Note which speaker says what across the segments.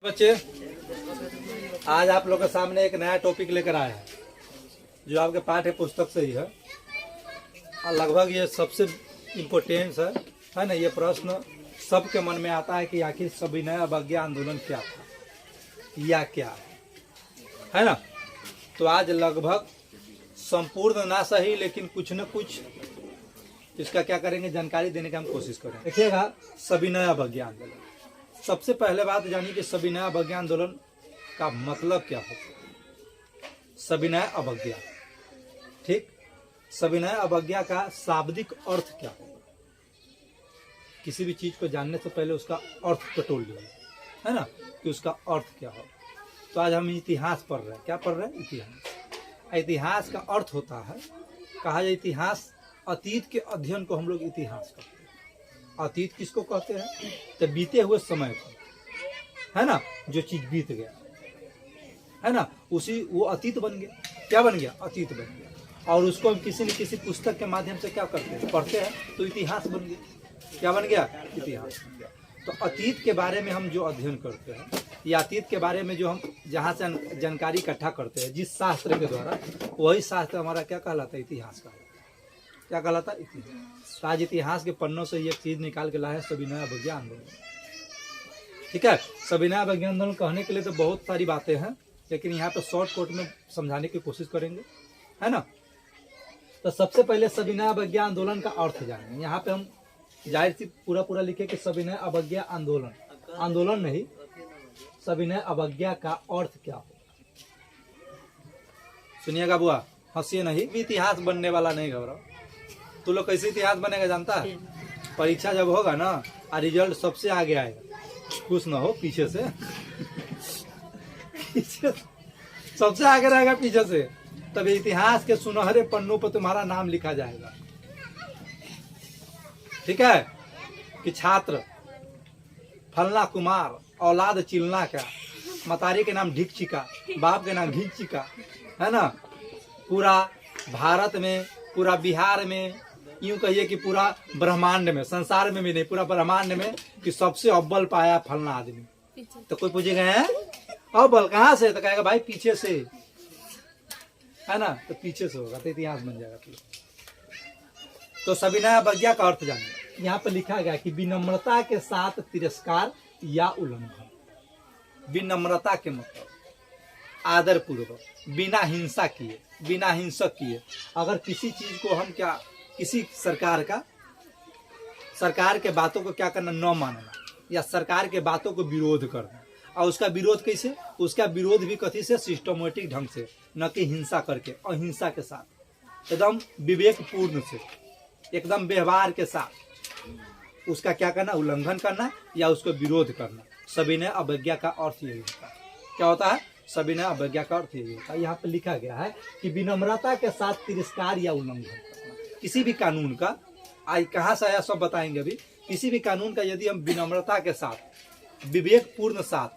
Speaker 1: बच्चे, आज आप लोग के सामने एक नया टॉपिक लेकर आया है जो आपके पाठ्य पुस्तक से ही है और लगभग ये सबसे इम्पोर्टेंस है ना। ये प्रश्न सबके मन में आता है कि आखिर सविनय अवज्ञा आंदोलन क्या था या क्या है ना। तो आज लगभग संपूर्ण ना सही लेकिन कुछ न कुछ इसका क्या करेंगे, जानकारी देने का हम कोशिश करें। देखिएगा, सविनय अवज्ञा आंदोलन, सबसे पहले बात जानिए कि सविनय अवज्ञा आंदोलन का मतलब क्या होता है। सविनय अवज्ञा, ठीक, सविनय अवज्ञा का शाब्दिक अर्थ क्या होगा। किसी भी चीज को जानने से पहले उसका अर्थ टटोल लीजिए, है ना, कि उसका अर्थ क्या होगा। तो आज हम इतिहास पढ़ रहे हैं। क्या पढ़ रहे हैं? इतिहास। इतिहास का अर्थ होता है, कहा जाए इतिहास, अतीत के अध्ययन को हम लोग इतिहास कहते हैं। अतीत किसको कहते हैं? तो बीते हुए समय को, है ना, जो चीज बीत गया, है ना, उसी वो अतीत बन गया। क्या बन गया? अतीत बन गया। और उसको हम किसी न किसी पुस्तक के माध्यम से क्या करते हैं, पढ़ते हैं, तो इतिहास बन गया। क्या बन गया? इतिहास बन गया। तो अतीत के बारे में हम जो अध्ययन करते हैं या अतीत के बारे में जो हम जहाँ से जानकारी इकट्ठा करते हैं जिस शास्त्र के द्वारा, वही शास्त्र हमारा क्या कहलाता है? इतिहास कहलाता है। क्या कहलाता है? इतिहास। आज इतिहास के पन्नों से ये चीज निकाल के लाए हैं, सविनय अवज्ञा आंदोलन। ठीक है, सविनय अवज्ञा आंदोलन कहने के लिए तो बहुत सारी बातें हैं, लेकिन यहाँ पे शॉर्टकट में समझाने की कोशिश करेंगे, है ना। तो सबसे पहले सविनय अवज्ञा आंदोलन का अर्थ जानेंगे। यहाँ पे हम जाहिर सी पूरा लिखे कि सविनय अवज्ञा आंदोलन, आंदोलन नहीं, सविनय अवज्ञा का अर्थ क्या हो। सुनिएगा बुआ, हंसिए नहीं, इतिहास बनने वाला नहीं, घबराओ। तू लोग कैसे इतिहास बनेगा जानता है? परीक्षा जब होगा ना और रिजल्ट सबसे आगे आएगा, खुश ना हो, पीछे से सबसे आगे रहेगा पीछे से, तब इतिहास के सुनहरे पन्नों पर तुम्हारा नाम लिखा जाएगा। ठीक है, कि छात्र फलना कुमार, औलाद चिलना का, मतारी के नाम ढिकचिका, बाप के नाम ढिकचिका, है ना। पूरा भारत में, पूरा बिहार में, यूं कहिए कि पूरा ब्रह्मांड में, संसार में भी नहीं, पूरा ब्रह्मांड में कि सबसे अव्वल पाया फलना आदमी। तो कोई पूछेगा हैं अव्वल कहाँ से? तो कहेगा भाई पीछे से, है ना। तो पीछे से होगा तो इतिहास बन जाएगा। तो सविनय अवज्ञा का अर्थ जानिए। यहाँ पे लिखा गया कि विनम्रता के साथ तिरस्कार या उल्लंघन। विनम्रता के मतलब आदर पूर्वक, बिना हिंसा किए, बिना हिंसक किए, अगर किसी चीज को हम क्या, किसी सरकार के बातों को क्या करना, न मानना, या सरकार के बातों को विरोध करना। और उसका विरोध कैसे? उसका विरोध भी कथी से? सिस्टमेटिक ढंग से, न कि हिंसा करके, अहिंसा के साथ, एकदम विवेकपूर्ण से, एकदम व्यवहार के साथ उसका क्या करना, उल्लंघन करना या उसको विरोध करना। सविनय अवज्ञा का अर्थ यही होता है। क्या होता है? सविनय अवज्ञा का अर्थ यही होता है। यहाँ पे लिखा गया है कि विनम्रता के साथ तिरस्कार या उल्लंघन करना। किसी भी कानून का, आज कहाँ से आया सब बताएंगे अभी, किसी भी कानून का यदि हम विनम्रता के साथ, विवेकपूर्ण साथ,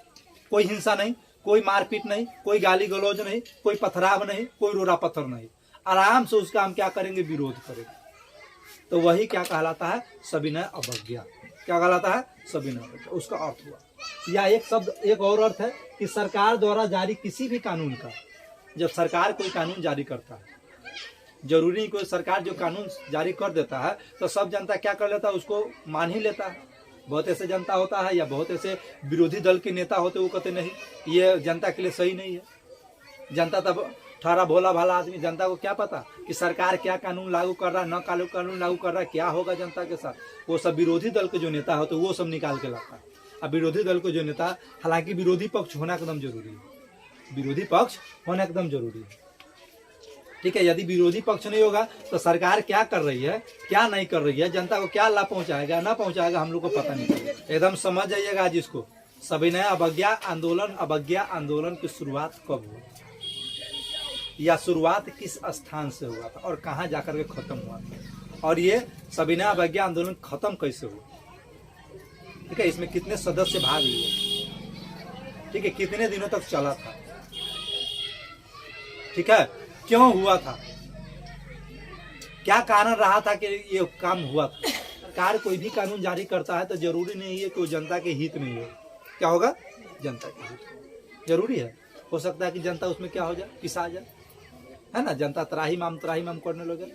Speaker 1: कोई हिंसा नहीं, कोई मारपीट नहीं, कोई गाली गलौज नहीं, कोई पथराव नहीं, कोई रोड़ा पत्थर नहीं, आराम से उसका हम क्या करेंगे, विरोध करेंगे, तो वही क्या कहलाता है? सविनय अवज्ञा। क्या कहलाता है? सविनय अवज्ञा। उसका अर्थ हुआ। या एक शब्द, एक और अर्थ है कि सरकार द्वारा जारी किसी भी कानून का, जब सरकार कोई कानून जारी करता है, जरूरी कोई सरकार जो कानून जारी कर देता है तो सब जनता क्या कर लेता है, उसको मान ही लेता है। बहुत ऐसे जनता होता है या बहुत ऐसे विरोधी दल के नेता होते, वो कहते नहीं ये जनता के लिए सही नहीं है। जनता तब ठहरा भोला भाला आदमी, जनता को क्या पता कि सरकार क्या कानून लागू कर रहा है, न कानून लागू कर रहा है, क्या होगा जनता के साथ। वो सब विरोधी दल के जो नेता होते वो सब निकाल के लाता है। अब विरोधी दल को जो नेता, हालांकि विरोधी पक्ष होना एकदम जरूरी है, विरोधी पक्ष होना एकदम जरूरी है। ठीक है, यदि विरोधी पक्ष नहीं होगा तो सरकार क्या कर रही है, क्या नहीं कर रही है, जनता को क्या लाभ पहुंचाएगा ना पहुंचाएगा, हम लोग को पता नहीं चलेगा। एकदम समझ जाइएगा आज इसको। सविनय अवज्ञा आंदोलन, अवज्ञा आंदोलन की शुरुआत कब हुई या शुरुआत किस स्थान से हुआ था और कहाँ जाकर के खत्म हुआ था, और ये सविनय अवज्ञा आंदोलन खत्म कैसे हुआ। ठीक है, इसमें कितने सदस्य भाग लिए, ठीक है, कितने दिनों तक चला था, ठीक है, क्यों हुआ था, क्या कारण रहा था कि ये काम हुआ था। सरकार कोई भी कानून जारी करता है तो जरूरी नहीं है कि वो जनता के हित में हो। क्या होगा? जनता के हित को। जरूरी है, हो सकता है कि जनता उसमें क्या हो जाए, पिसा जाए, है ना, जनता त्राही माम करने लगे।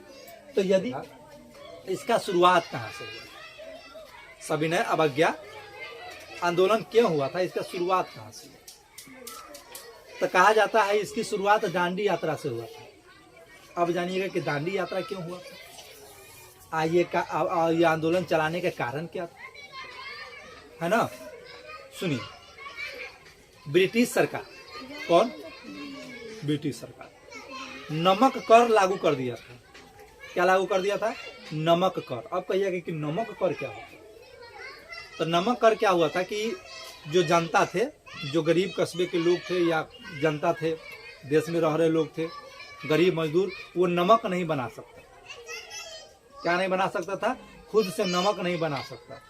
Speaker 1: तो यदि इसका शुरुआत कहाँ से हुआ, सविनय अवज्ञा आंदोलन क्यों हुआ था, इसका शुरुआत कहाँ से हुआ? तो कहा जाता है इसकी शुरुआत दांडी यात्रा से हुआ था। अब जानिएगा कि दांडी यात्रा क्यों हुआ था, ये आंदोलन चलाने का कारण क्या था, है ना। सुनिए, ब्रिटिश सरकार, कौन, ब्रिटिश सरकार नमक कर लागू कर दिया था। क्या लागू कर दिया था, नमक कर। अब कहिएगा कि नमक कर क्या होता है, तो नमक कर क्या हुआ था कि जो जनता थे, जो गरीब कस्बे के लोग थे या जनता थे, देश में रह रहे लोग थे, गरीब मजदूर, वो नमक नहीं बना सकता। क्या नहीं बना सकता था, खुद से नमक नहीं बना सकता।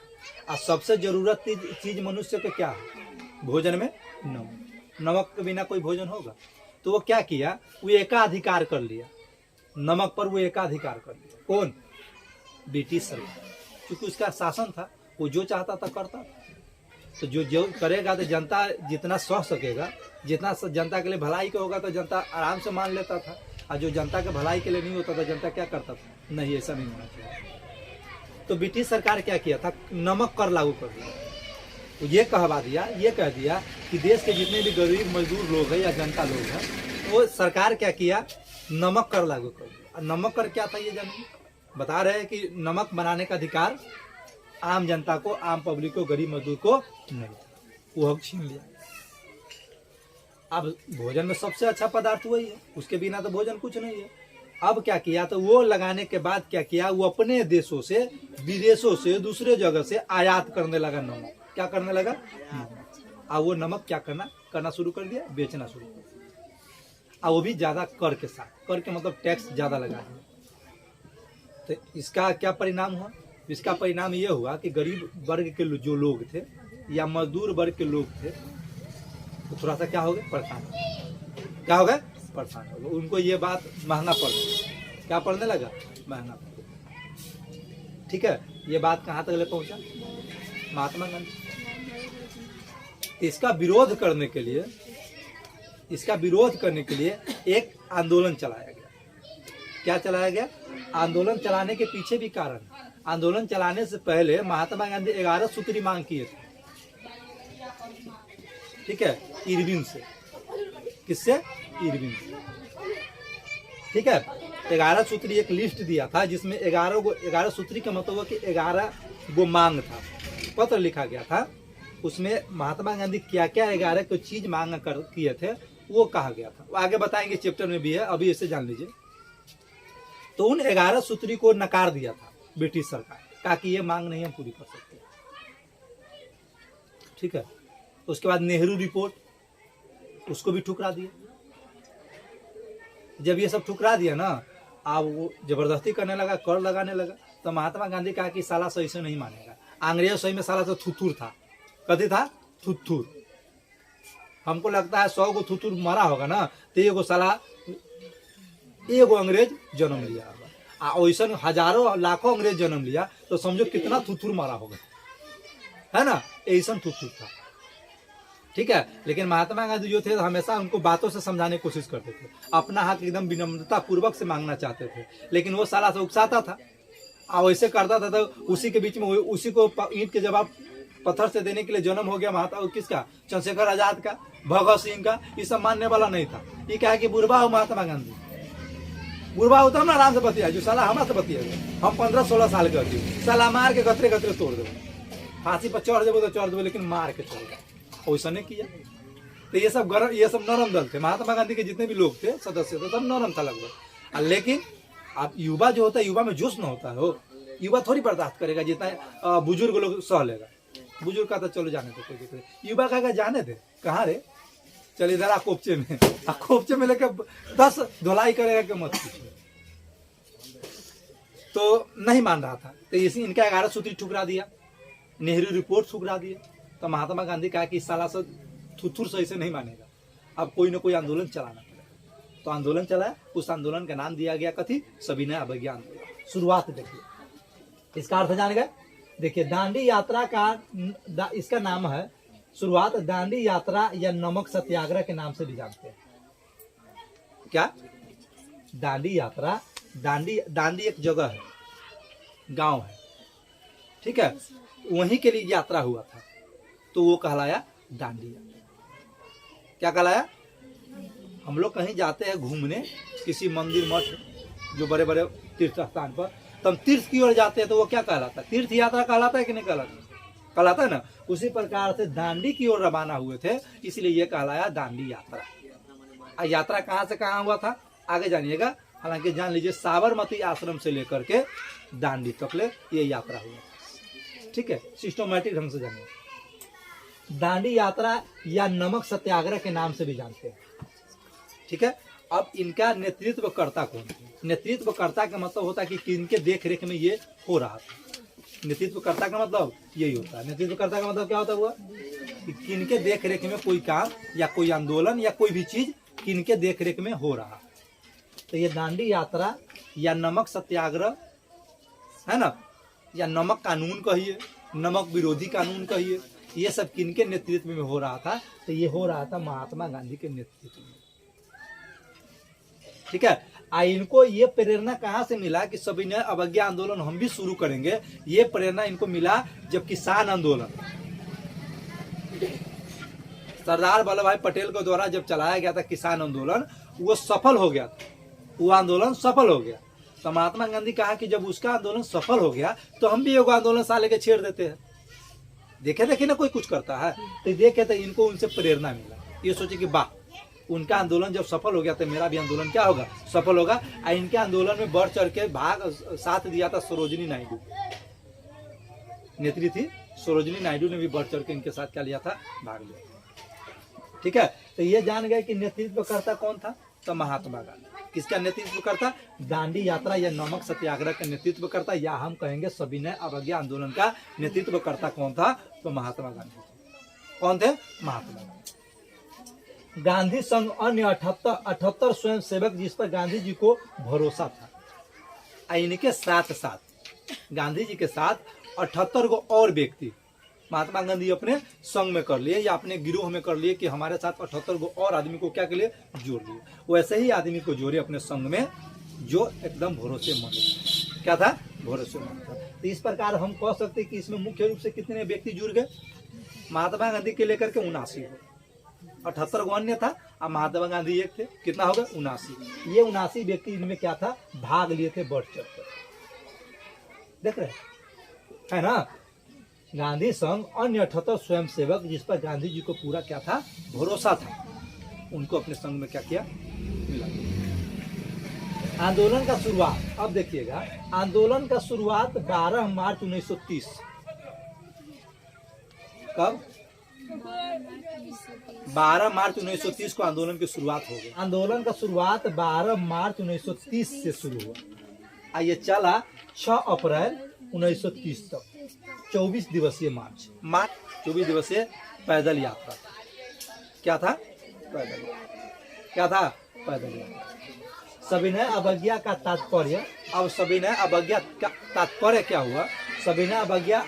Speaker 1: और सबसे जरूरत चीज मनुष्य के क्या है, भोजन में नमक। नमक के बिना कोई भोजन होगा। तो वो क्या किया, वो एकाधिकार कर लिया, नमक पर वो एकाधिकार कर लिया। कौन, ब्रिटिश सरकार, क्योंकि उसका शासन था, वो जो चाहता था करता था। तो जो करेगा तो जनता जितना सह सकेगा, जितना जनता के लिए भलाई का होगा तो जनता आराम से मान लेता था। और जो जनता के भलाई के लिए नहीं होता था, जनता क्या करता था, नहीं, ऐसा नहीं होना चाहिए। तो ब्रिटिश सरकार क्या किया था, नमक कर लागू कर दिया। तो ये कहवा दिया, ये कह दिया कि देश के जितने भी गरीब मजदूर लोग हैं या जनता लोग हैं, वो सरकार क्या किया, नमक कर लागू कर दिया। नमक कर क्या था ये जानिए, बता रहे हैं कि नमक बनाने का अधिकार आम जनता को, आम पब्लिक को, गरीब मजदूर को नहीं, वो हक छीन लिया। अब भोजन में सबसे अच्छा पदार्थ वही है, उसके बिना तो भोजन कुछ नहीं है। अब क्या किया, तो वो लगाने के बाद क्या किया, वो अपने देशों से, विदेशों से, दूसरे जगह से आयात करने लगा नमक। क्या करने लगा, और वो नमक क्या करना शुरू कर दिया, बेचना शुरू कर दिया। और वो भी ज्यादा कर के साथ, कर के मतलब टैक्स ज्यादा लगा दिया। तो इसका क्या परिणाम हुआ, इसका परिणाम ये हुआ कि गरीब वर्ग के जो लोग थे या मजदूर वर्ग के लोग थे, तो थोड़ा सा क्या हो गए, परेशान। क्या हो गए, परेशान हो गए। उनको ये बात महंगा पड़ गई। क्या पड़ने लगा, महंगा पड़ गया। ठीक है, ये बात कहाँ तक ले पहुंचा, महात्मा गांधी। इसका विरोध करने के लिए, एक आंदोलन चलाया गया। क्या चलाया गया, आंदोलन चलाने के पीछे भी कारण। आंदोलन चलाने से पहले महात्मा गांधी 11 सूत्री मांग किए थे। ठीक है, इरविन से। किससे, इरविन से। ठीक है, 11 सूत्री एक लिस्ट दिया था, जिसमें 11 सूत्री का मतलब कि 11 गो मांग था, पत्र लिखा गया था। उसमें महात्मा गांधी क्या क्या 11 को चीज मांग कर किए थे वो कहा गया था। वो आगे बताएंगे, चैप्टर में भी है, अभी इसे जान लीजिए। तो उन 11 सूत्री को नकार दिया था ब्रिटिश सरकार, कहा कि ये मांग नहीं हम पूरी कर सकते। ठीक है, उसके बाद नेहरू रिपोर्ट, उसको भी ठुकरा दिया। जब ये सब ठुकरा दिया ना, अब वो जबरदस्ती करने लगा, कर लगाने लगा। तो महात्मा गांधी कहा कि साला सही से नहीं मानेगा। अंग्रेज सही में साला तो थुथुर था। कथी था, थुथुर। हमको लगता है 100 को थुथुर मारा होगा ना, तो एगो साला, एगो अंग्रेज जन्म लिया होगा। वैसा हजारों लाखों अंग्रेज जन्म लिया, तो समझो कितना थुथुर मारा होगा, है ना, ऐसा थुथुर था। ठीक है, लेकिन महात्मा गांधी जो थे हमेशा उनको बातों से समझाने की कोशिश करते थे, अपना हक एकदम विनम्रता पूर्वक से मांगना चाहते थे। लेकिन वो साला से उकसाता था, और वैसे करता था। तो उसी के बीच में उसी को ईंट के जवाब पत्थर से देने के लिए जन्म हो गया महात्मा किसका, चंद्रशेखर आजाद का, भगत सिंह का। ये सब मानने वाला नहीं था। ये क्या है कि बुढ़वा हो महात्मा गांधी, बुढ़वा होता हम आराम से बतिया, जो साला हमारे से बतिया, हम 15-16 साल के होती, साला मार के गतरे गतरे तोड़ दो, फांसी पर चढ़ देवो तो चढ़ देवो, लेकिन मार के छोड़। वैसा नहीं किया। तो ये सब नरम दल थे। महात्मा गांधी के जितने भी लोग थे, सदस्य थे, सब नरम था लगभग। लेकिन अब युवा जो होता है, युवा में जोश न होता है, हो युवा थोड़ी बर्दाश्त करेगा जितना बुजुर्ग लोग सह लेगा। बुजुर्ग का तो चलो जाने दे, कोई दिक्कत, युवा का जाने दे, कहाँ रे, चल इधर आ कोपचे में, कोपचे में लेकर 10 धुलाई करेगा कि मत पूछिए। तो नहीं मान रहा था, तो इसी इनका 11 सूत्री ठुकरा दिया, नेहरू रिपोर्ट ठुकरा दिया। तो महात्मा गांधी कहा कि इस साला से थुथुर सही से नहीं मानेगा, अब कोई ना कोई आंदोलन चलाना पड़ेगा। तो आंदोलन चलाया। उस आंदोलन का नाम दिया गया कथी, सविनय अवज्ञा आंदोलन। शुरुआत देखिए, इसका अर्थ जान गए। देखिए, दांडी यात्रा का इसका नाम है शुरुआत दांडी यात्रा या नमक सत्याग्रह के नाम से भी जानते हैं। क्या? दांडी यात्रा, दांडी एक जगह है, गांव है, ठीक है, वहीं के लिए यात्रा हुआ था, तो वो कहलाया दांडी यात्रा। क्या कहलाया? हम लोग कहीं जाते हैं घूमने, किसी मंदिर मठ जो बड़े बड़े तीर्थ स्थान पर, तो हम तीर्थ की ओर जाते हैं, तो वो क्या कहलाता है? तीर्थ यात्रा कहलाता है कि नहीं कहलाता? कहलाता है ना। उसी प्रकार से दांडी की ओर रवाना हुए थे, इसलिए ये कहलाया दांडी यात्रा। यात्रा कहाँ से कहाँ हुआ था आगे जानिएगा। हालांकि जान लीजिए साबरमती आश्रम से लेकर के दांडी तक ले ये यात्रा हुआ, ठीक है, सिस्टमैटिक ढंग से जानिए। दांडी यात्रा या नमक सत्याग्रह के नाम से भी जानते हैं, ठीक है। अब इनका नेतृत्वकर्ता कौन थे? नेतृत्वकर्ता का मतलब होता है कि किनके देख रेख में ये हो रहा था। नेतृत्वकर्ता का मतलब यही होता है। नेतृत्वकर्ता का मतलब क्या होता हुआ कि किनके देख रेख में कोई काम या कोई आंदोलन या कोई भी चीज किनके देख रेख में हो रहा। तो ये दांडी यात्रा या नमक सत्याग्रह है ना, या नमक कानून कहिए, नमक विरोधी कानून कहिए, ये सब किनके नेतृत्व में हो रहा था? तो ये हो रहा था महात्मा गांधी के नेतृत्व में, ठीक है। इनको ये प्रेरणा कहाँ से मिला कि सविनय अवज्ञा आंदोलन हम भी शुरू करेंगे? ये प्रेरणा इनको मिला जब किसान आंदोलन सरदार वल्लभ भाई पटेल के द्वारा जब चलाया गया था, किसान आंदोलन, वो सफल हो गया था, वो आंदोलन सफल हो गया। तो महात्मा गांधी कहा कि जब उसका आंदोलन सफल हो गया तो हम भी एक आंदोलन साले के छेड़ देते हैं। देखे ना कोई कुछ करता है, तो देखे तो इनको उनसे प्रेरणा मिला। ये सोचे कि वाह, उनका आंदोलन जब सफल हो गया तो मेरा भी आंदोलन क्या होगा? सफल होगा। इनके आंदोलन में बढ़ चढ़ के भाग साथ दिया था सरोजिनी नायडू, नेत्री थी सरोजिनी नायडू ने भी बढ़ चढ़ के इनके साथ क्या लिया था? भाग लिया, ठीक है। तो ये जान गए कि नेतृत्वकर्ता कौन था? तो महात्मा गांधी। किसका नेतृत्व करता? दांडी यात्रा या नमक सत्याग्रह का नेतृत्व करता, या हम कहेंगे सविनय अवज्ञा आंदोलन का नेतृत्व करता कौन था? तो महात्मा गांधी। कौन थे? महात्मा गांधी। गांधी संघ अन्य 78 स्वयं सेवक जिस पर गांधी जी को भरोसा था। इनके साथ साथ गांधी जी के साथ 78 को और व्यक्ति महात्मा गांधी अपने संघ में कर लिए या अपने गिरोह में कर लिए कि हमारे साथ 78 को और आदमी को क्या के लिए जोड़ लिए। वैसे ही आदमी को जोड़े अपने संघ में जो एकदम भरोसेमंद। क्या था? भरोसेमंद था। तो इस प्रकार हम कह सकते कि इसमें मुख्य रूप से कितने व्यक्ति जुड़ गए? महात्मा गांधी के लेकर के 79 हो, 78 को अन्य था और महात्मा गांधी एक थे। कितना होगा? 79। ये 79 व्यक्ति इनमें क्या था? भाग लिए थे बढ़ चढ़ कर। देख रहे है ना। गांधी संघ अन्य 78 स्वयं सेवक जिस पर गांधी जी को पूरा क्या था? भरोसा था, उनको अपने संघ में क्या किया? मिला। आंदोलन का शुरुआत, अब देखिएगा, आंदोलन का शुरुआत 12 मार्च 1930। कब? 12 मार्च 1930 को आंदोलन की शुरुआत हो गई। आंदोलन का शुरुआत 12 मार्च 1930 से शुरू हुआ। ये चला 6 अप्रैल 1930 तक। 24 दिवसीय मार्च 24 दिवसीय पैदल यात्रा। क्या था? पैदल। क्या था? पैदल यात्रा। सविनय अवज्ञा का तात्पर्य, अब सविनय अवज्ञा का तात्पर्य क्या हुआ? सविनय अवज्ञा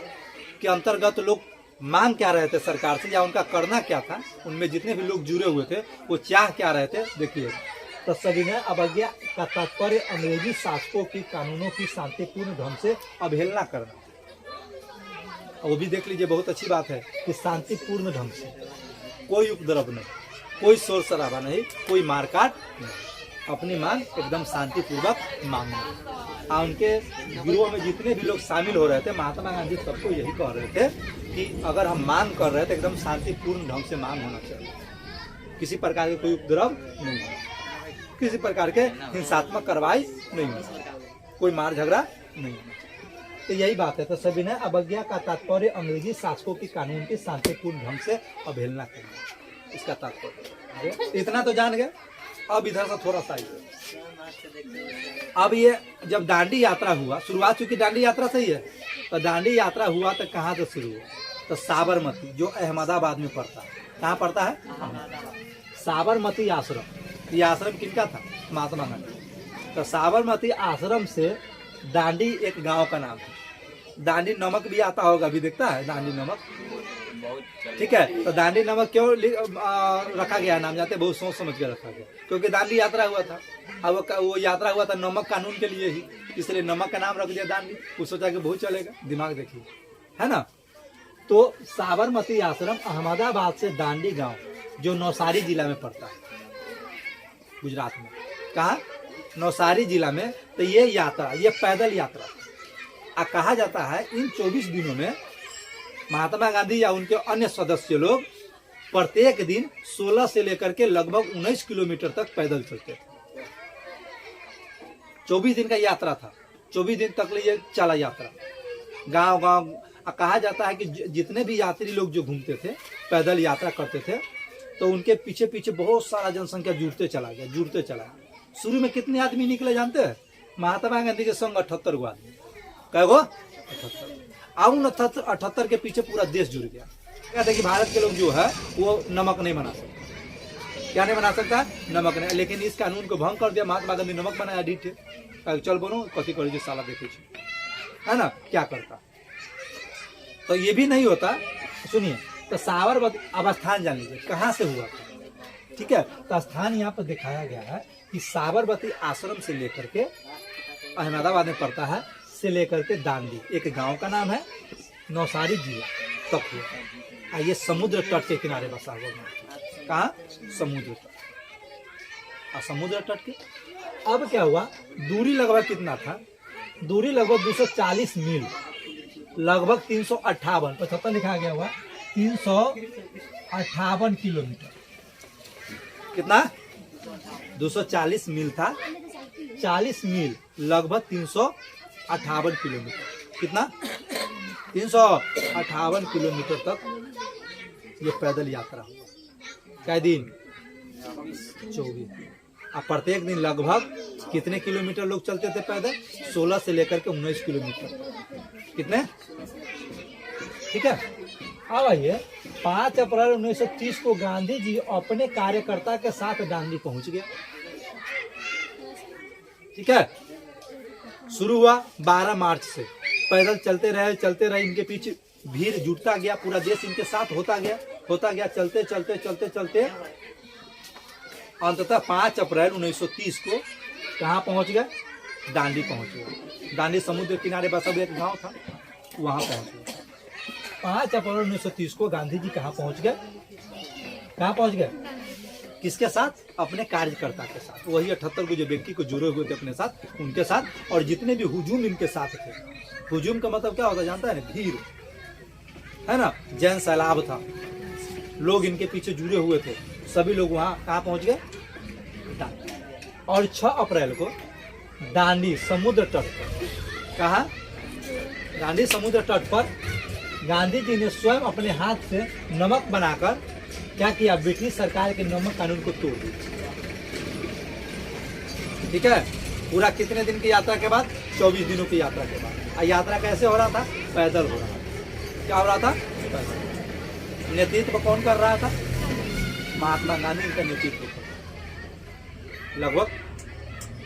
Speaker 1: के अंतर्गत लोग मांग क्या रहे थे सरकार से, या उनका करना क्या था? उनमें जितने भी लोग जुड़े हुए थे वो चाह क्या रहे थे? देखिए, तो सविनय अवज्ञा का तात्पर्य अंग्रेजी शासकों की कानूनों की शांतिपूर्ण ढंग से अवहेलना करना। वो भी देख लीजिए, बहुत अच्छी बात है कि शांतिपूर्ण ढंग से, कोई उपद्रव नहीं, कोई शोर शराबा नहीं, कोई मारकाट नहीं, अपनी मांग एकदम शांतिपूर्वक मांगना। उनके गिरोह में जितने भी लोग शामिल हो रहे थे, महात्मा गांधी सबको यही कह रहे थे कि अगर हम मांग कर रहे थे एकदम शांतिपूर्ण ढंग से मांग होना चाहिए, किसी प्रकार के कोई उपद्रव नहीं होना, किसी प्रकार के हिंसात्मक कार्रवाई नहीं होना, कोई मार झगड़ा नहीं होना। तो यही बात है। तो सविनय अवज्ञा का तात्पर्य अंग्रेजी शासकों की कानून की शांतिपूर्ण ढंग से अवहेलना करना, इसका तात्पर्य। इतना तो जान गए। अब इधर से थोड़ा सा अब ये जब दांडी यात्रा हुआ, शुरुआत चूंकि दांडी यात्रा से ही है, तो दांडी यात्रा हुआ तो कहाँ से शुरू हुआ? तो साबरमती, जो अहमदाबाद में पड़ता है। कहाँ पड़ता है? साबरमती आश्रम। ये आश्रम किनका था? महात्मा गांधी। तो साबरमती आश्रम से दांडी एक गांव का नाम है। दांडी नमक भी आता होगा, अभी देखता है दांडी नमक, बहुत ठीक है। तो दांडी नमक क्यों रखा गया नाम जानते हैं? बहुत सोच समझ के रखा गया, क्योंकि दांडी यात्रा हुआ था। अब वो यात्रा हुआ था नमक कानून के लिए ही, इसलिए नमक का नाम रख दिया दांडी। वो सोचा कि बहुत चलेगा, दिमाग देखिए, है ना। तो साबरमती आश्रम अहमदाबाद से दांडी गांव, जो नौसारी जिला में पड़ता है, गुजरात में, कहा नौसारी जिला में। तो ये यात्रा, ये पैदल यात्रा कहा जाता है। इन 24 दिनों में महात्मा गांधी या उनके अन्य सदस्य लोग प्रत्येक दिन 16 से लेकर के लगभग 19 किलोमीटर तक पैदल चलते थे। 24 दिन का यात्रा था, 24 दिन तक ये चला यात्रा, गांव गांव। कहा जाता है कि जितने भी यात्री लोग जो घूमते थे, पैदल यात्रा करते थे, तो उनके पीछे पीछे बहुत सारा जनसंख्या जुड़ते चला गया। शुरू में कितने आदमी निकले जानते हैं? महात्मा गांधी के संग 78 गो आदमी। कै गो? 78। अब उन 78 के पीछे पूरा देश जुड़ गया। कहते कि भारत के लोग जो है वो नमक नहीं बना सकते। क्या नहीं बना सकता? नमक नहीं। लेकिन इस कानून को भंग कर दिया, महात्मा गांधी नमक बनाया डीठे। चल बोलो कथी करी जो साला देखे, है ना क्या करता। तो ये भी नहीं होता। सुनिए, तो साबरमती, अब स्थान जान लीजिए कहाँ से हुआ था, ठीक है। तो स्थान यहाँ पर दिखाया गया है कि साबरमती आश्रम से लेकर के अहमदाबाद में पड़ता है, से लेकर के दांडी, एक गांव का नाम है, नौसारी जिला तक हुआ। ये समुद्र तट के किनारे बसा हुआ है। कहाँ? समुद्र तट। समुद्र तट के अब क्या हुआ, दूरी लगभग कितना था? दूरी लगभग 240 मील, लगभग 358, 75 लिखा गया हुआ, 358 किलोमीटर। कितना? 240 मील था, 40 मील, लगभग 358 किलोमीटर। कितना? 358 किलोमीटर तक ये पैदल यात्रा हुआ। क्या दिन? 24। अब प्रत्येक दिन लगभग कितने किलोमीटर लोग चलते थे पैदल? 16 से लेकर के 19 किलोमीटर। कितने? ठीक है। अब आइए, 5 अप्रैल 1930 को गांधी जी अपने कार्यकर्ता के साथ दांडी पहुंच गए। ठीक है। शुरू हुआ 12 मार्च से, पैदल चलते रहे, इनके पीछे भीड़ जुटता गया, पूरा देश इनके साथ होता गया, चलते चलते अंततः 5 अप्रैल 1930 को कहाँ पहुंच गए? दांडी पहुंच गए। दांडी समुद्र किनारे बसा हुआ एक गांव था, वहां पहुंच गए। 5 अप्रैल 1930 को गांधी जी कहाँ पहुंच गए? किसके साथ? अपने कार्यकर्ता के साथ। वही 78 को जो व्यक्ति को जुड़े हुए थे अपने साथ, उनके साथ, और जितने भी हुजूम इनके साथ थे। हुजूम का मतलब क्या होता है जानता है ना? भीड़, है ना। जैन सैलाब था, लोग इनके पीछे जुड़े हुए थे, सभी लोग वहां कहाँ पहुंच गए? और 6 अप्रैल को दांडी समुद्र तट पर, कहा? दांडी समुद्र तट पर गांधी जी ने स्वयं अपने हाथ से नमक बनाकर क्या किया? ब्रिटिश सरकार के नमक कानून को तोड़ दिया। ठीक है। पूरा कितने दिन की यात्रा के बाद? 24 दिनों की यात्रा के बाद। यात्रा कैसे हो रहा था? पैदल हो रहा था। क्या हो रहा था? पैदल। नेतृत्व कौन कर रहा था? महात्मा गांधी का नेतृत्व कर, लगभग,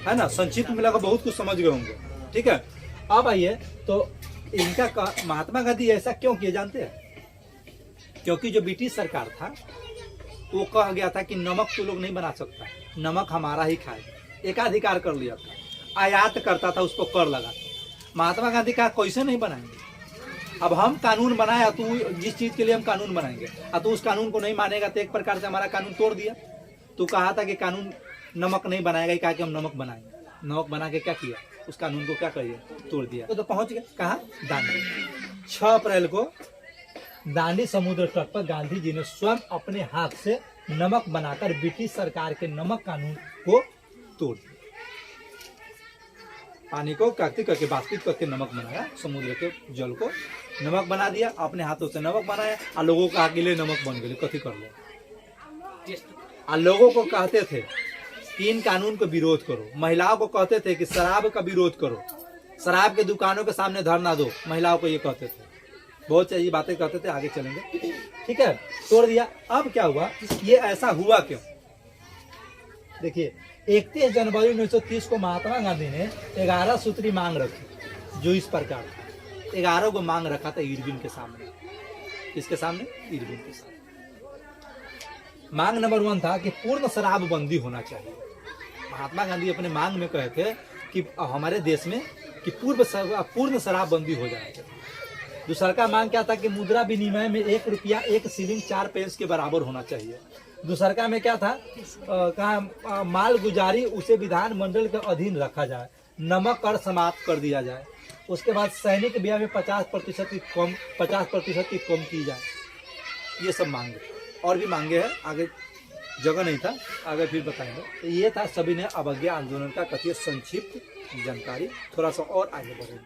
Speaker 1: है ना। संक्षिप्त में लगभग बहुत कुछ समझ गए होंगे। ठीक है। अब आइए, तो इनका महात्मा गांधी ऐसा क्यों किए जानते हैं? क्योंकि जो ब्रिटिश सरकार था वो कह गया था कि नमक तो लोग नहीं बना सकता, नमक हमारा ही खाएगा। एकाधिकार कर लिया था, आयात करता था, उस पर कर लगाता। महात्मा गांधी कहा कैसे नहीं बनाएंगे, अब हम कानून बनाए, तू जिस चीज के लिए हम कानून बनाएंगे, तू उस कानून को नहीं मानेगा, तो एक प्रकार से हमारा कानून तोड़ दिया। तू कहा था कि कानून नमक नहीं बनाएगा, कहा कि हम नमक बनाएंगे। नमक बना के क्या किया? उस कानून को क्या करिए? तोड़ दिया। तो पहुंच गए कहाँ? दांडी। 6 अप्रैल को दांडी समुद्र तट पर गांधी जी ने स्वयं अपने हाथ से नमक बनाकर ब्रिटिश सरकार के नमक कानून को तोड़ दिया। पानी को करके बाष्पित करके नमक बनाया, समुद्र के जल को नमक बना दिया, अपने हाथों से नमक बनाया, और लोगों को अकेले नमक बन गए। कथी कर लो? और लोगों को कहते थे कि इन कानून को विरोध करो। महिलाओं को कहते थे कि शराब का विरोध करो, शराब के दुकानों के सामने धरना दो। महिलाओं को ये कहते थे, बहुत चाहिए बातें कहते थे। आगे चलेंगे। ठीक है। तोड़ दिया। अब क्या हुआ? ये ऐसा हुआ क्यों? देखिए, 31 जनवरी 1930 को महात्मा गांधी ने 11 सूत्री मांग रखी, जो इस प्रकार 11 को मांग रखा था इरविन के सामने। किसके सामने? इरविन के सामने। मांग नंबर 1 था कि पूर्ण शराबबंदी होना चाहिए। महात्मा गांधी अपने मांग में कहे थे कि हमारे देश में कि पूर्ण शराबबंदी हो जाए। दूसरा का मांग क्या था कि मुद्रा विनिमय में 1 रुपया 1 शिलिंग 4 पैसे के बराबर होना चाहिए। दूसरा में क्या था, कहा माल गुजारी उसे विधानमंडल के अधीन रखा जाए, नमक कर समाप्त कर दिया जाए। उसके बाद सैनिक व्यय में 50% की कम की जाए। ये सब मांगे, और भी मांगे हैं, आगे जगह नहीं था, आगे फिर बताएंगे। तो ये था सभी ने अवज्ञा आंदोलन का कथित संक्षिप्त जानकारी। थोड़ा सा और आगे बढ़ेंगे।